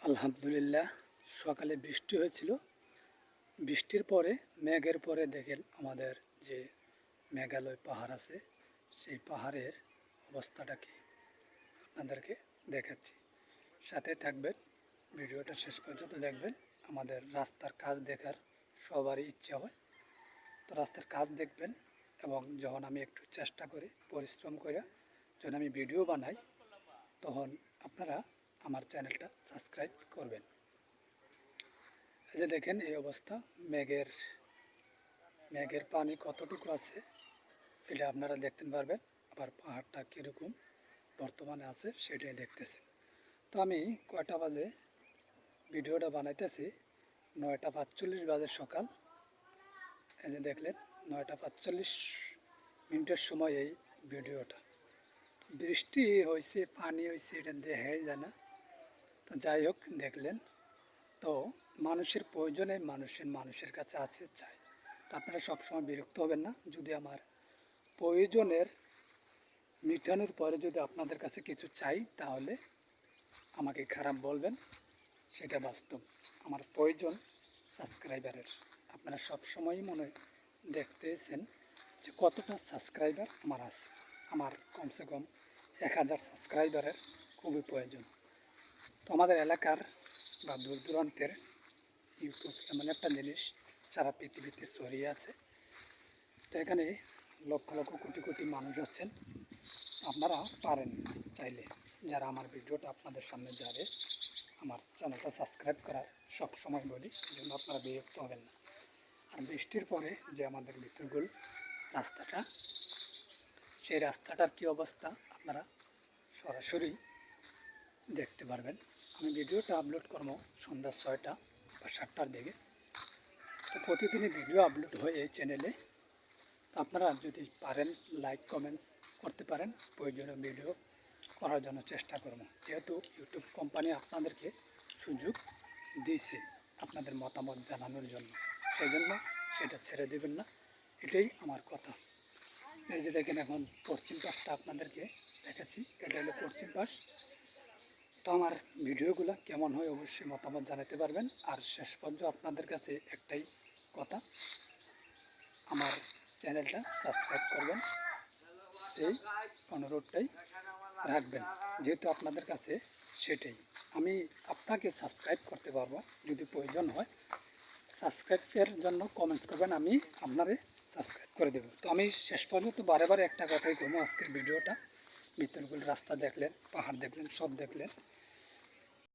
আলহামদুলিল্লাহ, সকালে বৃষ্টি হয়েছিল। বৃষ্টির পরে মেঘের পরে দেখেন আমাদের যে মেঘালয় পাহাড় আছে, সেই পাহাড়ের অবস্থাটা কি আপনাদেরকে দেখাচ্ছি। সাথে থাকবেন, ভিডিওটা শেষ পর্যন্ত দেখবেন। আমাদের রাস্তার কাজ দেখার সবারই ইচ্ছা হয়, তো রাস্তার কাজ দেখবেন। এবং যখন আমি একটু চেষ্টা করি, পরিশ্রম করে যখন আমি ভিডিও বানাই, তখন আপনারা আমার চ্যানেলটা সাবস্ক্রাইব করবেন। এই যে দেখেন এই অবস্থা, মেঘের মেঘের পানি কতটুকু আছে এটা আপনারা দেখতে পারবেন। আবার পাহাড়টা কীরকম বর্তমানে আছে সেটাই দেখতেছেন। তো আমি কয়টা বাজে ভিডিওটা বানাইতেছি, 9টা 45 বাজে সকাল। এই যে দেখলেন 9টা 45 মিনিটের সময় এই ভিডিওটা। বৃষ্টি হয়েছে, পানি হয়েছে, এটা দেখাই যায় না। তো যাই হোক, দেখলেন। তো মানুষের প্রয়োজনে মানুষের কাছে আছে, চাই। তো আপনারা সবসময় বিরক্ত হবেন না। যদি আমার প্রয়োজনের মিটানোর পরে যদি আপনাদের কাছে কিছু চাই, তাহলে আমাকে খারাপ বলবেন, সেটা বাস্তব। আমার প্রয়োজন সাবস্ক্রাইবারের। আপনারা সবসময়ই মনে দেখতেছেন যে কতটা সাবস্ক্রাইবার আমার আছে। আমার কমসে কম 1000 সাবস্ক্রাইবারের খুবই প্রয়োজন। তো আমাদের এলাকার বা দূর দূরান্তের ইউটিউব এমন একটা জিনিস সারা পৃথিবীতে ছড়িয়ে আছে। তো এখানে লক্ষ লক্ষ কোটি কোটি মানুষ আছেন। আপনারা পারেন চাইলে, যারা আমার ভিডিওটা আপনাদের সামনে যাবে, আমার চ্যানেলটা সাবস্ক্রাইব করার সব সময় বলি, এই জন্য আপনারা বিরক্ত হবেন না। আর বৃষ্টির পরে যে আমাদের ভিতরগুল রাস্তাটা, সেই রাস্তাটার কি অবস্থা আপনারা সরাসরি দেখতে পারবেন। আমি ভিডিওটা আপলোড করবো সন্ধ্যা 6টা বা 7টার দিকে। তো প্রতিদিনই ভিডিও আপলোড হয় এই চ্যানেলে। তো আপনারা যদি পারেন লাইক কমেন্টস করতে পারেন, প্রয়োজনীয় ভিডিও করার জন্য চেষ্টা করব। যেহেতু ইউটিউব কোম্পানি আপনাদেরকে সুযোগ দিয়েছে আপনাদের মতামত জানানোর জন্য, সেই জন্য সেটা ছেড়ে দেবেন না, এটাই আমার কথা। এই যে দেখেন, এখন পশ্চিম পাশটা আপনাদেরকে দেখাচ্ছি, এটা হলো পশ্চিম পাশ। তো আমার ভিডিওগুলো কেমন হয় অবশ্যই মতামত জানাতে পারবেন। আর শেষ পর্যন্ত আপনাদের কাছে একটাই কথা, আমার চ্যানেলটা সাবস্ক্রাইব করবেন, সেই অনুরোধটাই রাখবেন। যেহেতু আপনাদের কাছে সেটাই, আমি আপনাকে সাবস্ক্রাইব করতে পারবো যদি প্রয়োজন হয়। সাবস্ক্রাইবের জন্য কমেন্টস করবেন, আমি আপনারে সাবস্ক্রাইব করে দেবো। তো আমি শেষ পর্যন্ত বারে বারে একটা কথাই করবো, আজকের ভিডিওটা ভিতরগুলো রাস্তা দেখলেন, পাহাড় দেখলেন, সব দেখলেন।